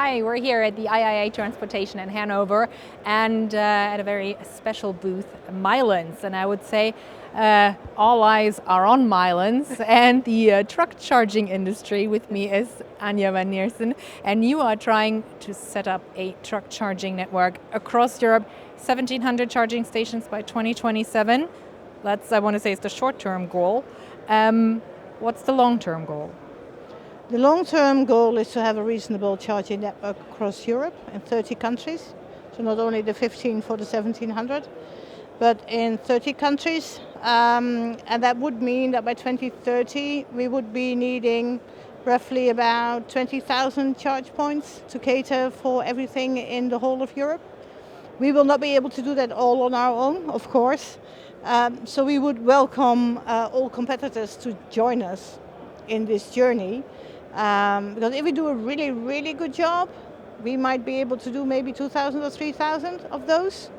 Hi, we're here at the IAA Transportation in Hanover and at a very special booth, Milence. And I would say all eyes are on Milence and the truck charging industry. With me is Anja van Niersen, and you are trying to set up a truck charging network across Europe, 1,700 charging stations by 2027. That's, I want to say, is the short-term goal. What's the long-term goal? The long-term goal is to have a reasonable charging network across Europe in 30 countries. So not only the 15 for the 1700, but in 30 countries. And that would mean that by 2030 we would be needing roughly about 20,000 charge points to cater for everything in the whole of Europe. We will not be able to do that all on our own, of course. So we would welcome all competitors to join us in this journey. Because if we do a really, really good job, we might be able to do maybe 2,000 or 3,000 of those.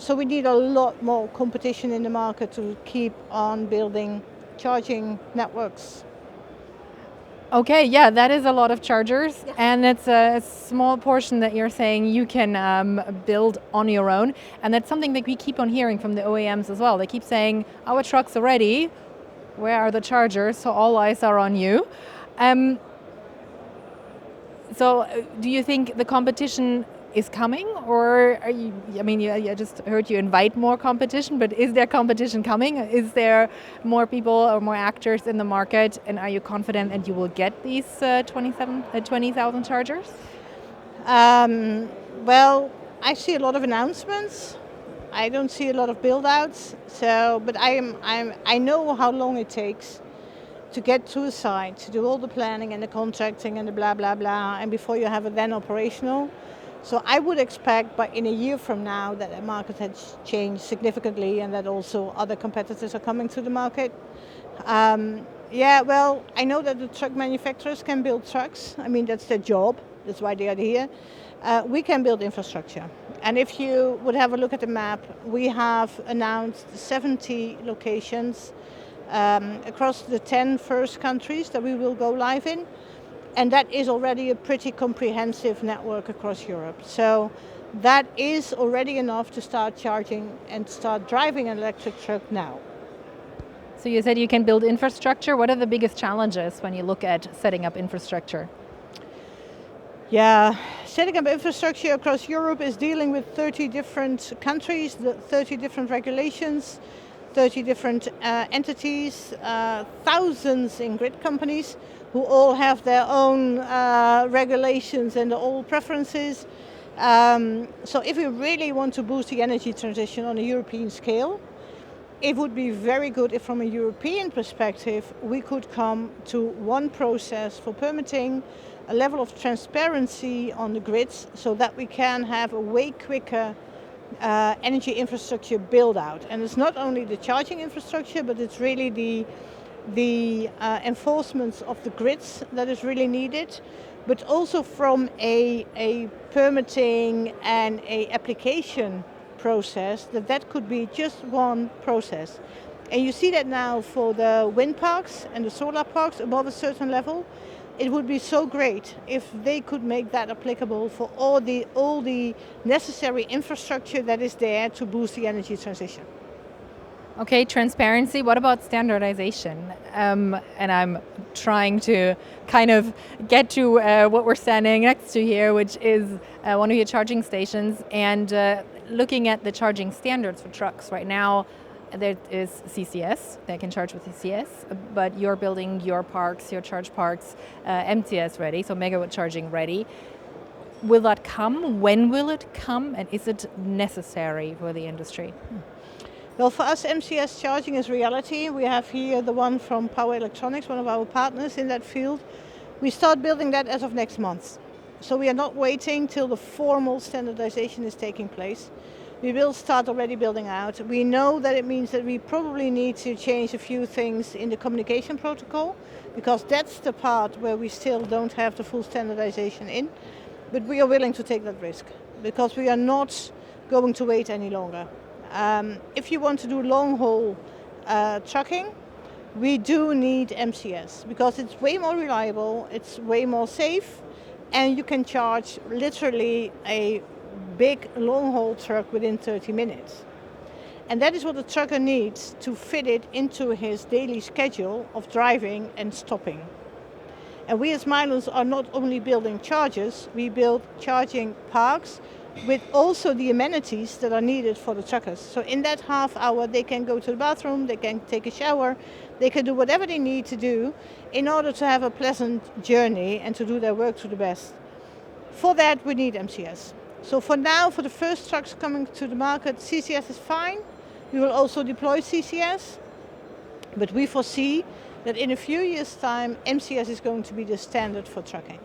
So we need a lot more competition in the market to keep on building charging networks. Okay, yeah, that is a lot of chargers, Yeah. and it's a small portion that you're saying you can build on your own, and that's something that we keep on hearing from the OEMs as well. They keep saying, our trucks are ready, where are the chargers? So all eyes are on you. So do you think the competition is coming, or are you, I just heard you invite more competition, but is there competition coming? Is there more people or more actors in the market, and are you confident that you will get these 20,000 chargers? Well, I see a lot of announcements. I don't see a lot of build-outs. But I know how long it takes to get to a site, to do all the planning and the contracting and the blah, blah, blah, and before you have it then operational. So I would expect in a year from now that the market has changed significantly and that also other competitors are coming to the market. Well, I know that the truck manufacturers can build trucks. I mean, that's their job. That's why they are here. We can build infrastructure. And if you would have a look at the map, we have announced 70 locations across the 10 first countries that we will go live in. And that is already a pretty comprehensive network across Europe. So that is already enough to start charging and start driving an electric truck now. So you said you can build infrastructure. What are the biggest challenges when you look at setting up infrastructure? Yeah, setting up infrastructure across Europe is dealing with 30 different countries, 30 different regulations, 30 different entities, thousands in grid companies who all have their own regulations and their own preferences. So if we really want to boost the energy transition on a European scale, it would be very good if from a European perspective we could come to one process for permitting, a level of transparency on the grids so that we can have a way quicker energy infrastructure build out. And it's not only the charging infrastructure, but it's really the enforcement of the grids that is really needed, but also from a permitting and a application process that could be just one process. And you see that now for the wind parks and the solar parks above a certain level. It would be so great if they could make that applicable for all the necessary infrastructure that is there to boost the energy transition. Okay, transparency. What about standardization? And I'm trying to kind of get to what we're standing next to here, which is one of your charging stations, and looking at the charging standards for trucks right now. There is CCS, they can charge with CCS, but you're building your parks, your charge parks, MCS ready, so megawatt charging ready. Will that come? When will it come? And is it necessary for the industry? Well, for us, MCS charging is reality. We have here the one from Power Electronics, one of our partners in that field. We start building that as of next month. So we are not waiting till the formal standardization is taking place. We will start already building out. We know that it means that we probably need to change a few things in the communication protocol, because that's the part where we still don't have the full standardization in. But we are willing to take that risk, because we are not going to wait any longer. If you want to do long haul trucking, we do need MCS, because it's way more reliable, it's way more safe, and you can charge literally a big long-haul truck within 30 minutes. And that is what the trucker needs to fit it into his daily schedule of driving and stopping. And we as Milence are not only building chargers, we build charging parks with also the amenities that are needed for the truckers. So in that half hour they can go to the bathroom, they can take a shower, they can do whatever they need to do in order to have a pleasant journey and to do their work to the best. For that we need MCS. So for now, for the first trucks coming to the market, CCS is fine. We will also deploy CCS, but we foresee that in a few years' time, MCS is going to be the standard for trucking.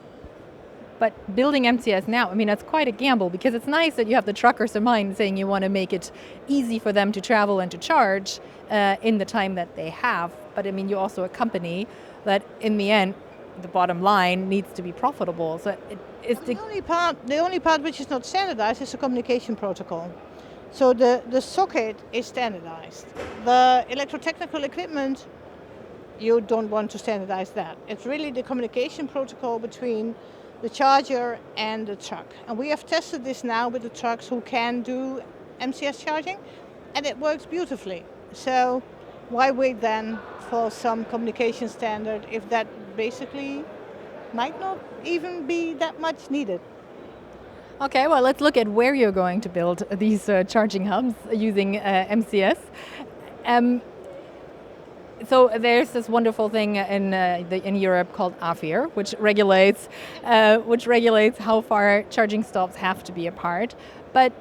But building MCS now, I mean, that's quite a gamble, because it's nice that you have the truckers in mind saying you want to make it easy for them to travel and to charge in the time that they have. But I mean, you're also a company that in the end, the bottom line needs to be profitable. So the only part which is not standardized is the communication protocol. So the socket is standardized. The electrotechnical equipment, you don't want to standardize that. It's really the communication protocol between the charger and the truck. And we have tested this now with the trucks who can do MCS charging, and it works beautifully. So why wait then for some communication standard if that basically might not even be that much needed? Okay, well, let's look at where you're going to build these charging hubs using MCS. So there's this wonderful thing in Europe called AFIR, which regulates how far charging stops have to be apart. But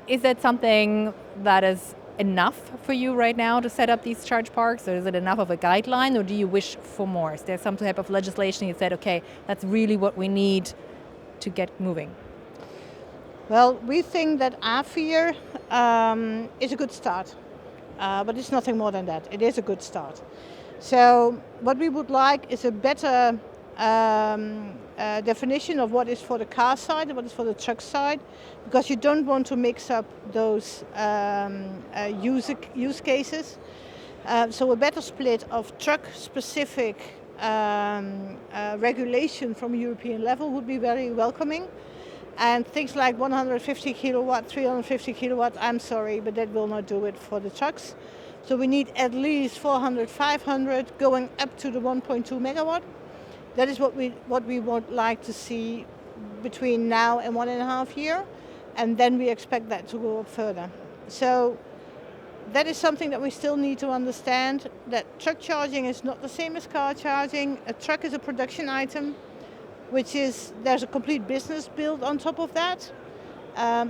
is that something that is enough for you right now to set up these charge parks, or is it enough of a guideline, or do you wish for more? Is there some type of legislation you said, okay, that's really what we need to get moving? Well, we think that AFIR is a good start. But it's nothing more than that. It is a good start. So what we would like is a better definition of what is for the car side and what is for the truck side, because you don't want to mix up those use cases. So a better split of truck-specific regulation from a European level would be very welcoming. And things like 150 kilowatt, 350 kilowatt, I'm sorry, but that will not do it for the trucks. So we need at least 400, 500 going up to the 1.2 megawatt. That is what we would like to see between now and 1.5 years. And then we expect that to go up further. So that is something that we still need to understand, that truck charging is not the same as car charging. A truck is a production item, which is, there's a complete business built on top of that.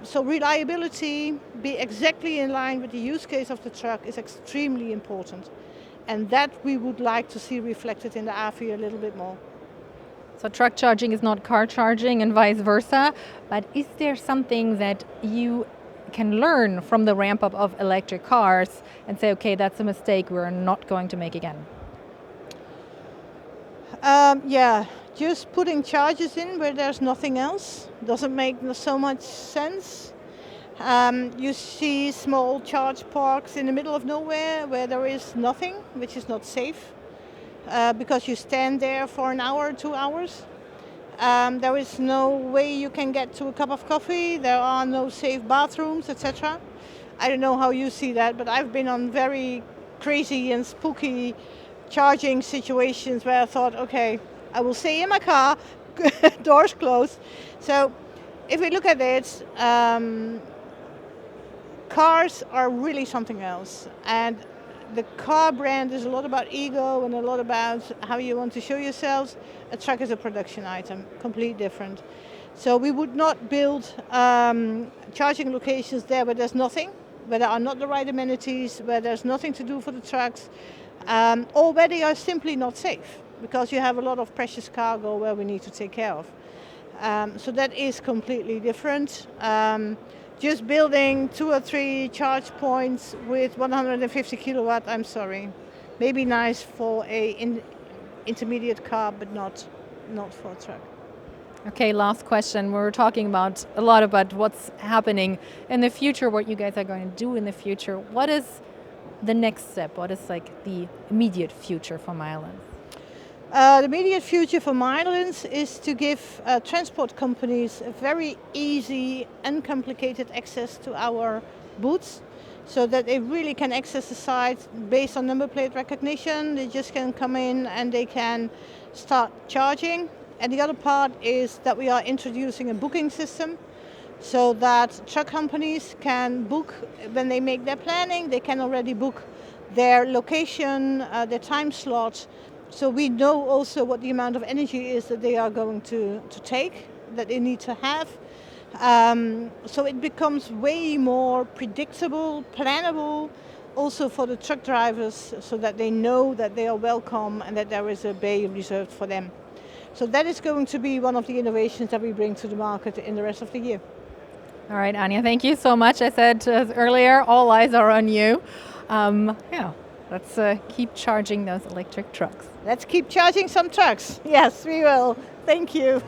So reliability, be exactly in line with the use case of the truck is extremely important. And that we would like to see reflected in the AFI a little bit more. So truck charging is not car charging and vice versa, but is there something that you can learn from the ramp up of electric cars and say, okay, that's a mistake we're not going to make again? Yeah, just putting chargers in where there's nothing else doesn't make so much sense. You see small charge parks in the middle of nowhere where there is nothing, which is not safe, because you stand there for an hour, 2 hours. There is no way you can get to a cup of coffee. There are no safe bathrooms, etc. I don't know how you see that, but I've been on very crazy and spooky charging situations where I thought, okay, I will stay in my car, doors closed. So if we look at it, cars are really something else. And the car brand is a lot about ego and a lot about how you want to show yourselves. A truck is a production item, completely different. So we would not build charging locations there where there's nothing, where there are not the right amenities, where there's nothing to do for the trucks, or where they are simply not safe, because you have a lot of precious cargo where we need to take care of. So that is completely different. Just building 2 or 3 charge points with 150 kilowatt, I'm sorry. Maybe nice for a intermediate car, but not for a truck. Okay, last question. We were talking a lot about what's happening in the future, what you guys are going to do in the future. What is the next step? What is like the immediate future for Milence? The immediate future for Milence is to give transport companies a very easy, uncomplicated access to our booths, so that they really can access the site based on number plate recognition. They just can come in and they can start charging. And the other part is that we are introducing a booking system, so that truck companies can book when they make their planning. They can already book their location, their time slot. So we know also what the amount of energy is that they are going to take, that they need to have. So it becomes way more predictable, plannable, also for the truck drivers, so that they know that they are welcome and that there is a bay reserved for them. So that is going to be one of the innovations that we bring to the market in the rest of the year. All right, Anja, thank you so much. I said earlier, all eyes are on you. Let's keep charging those electric trucks. Let's keep charging some trucks. Yes, we will. Thank you.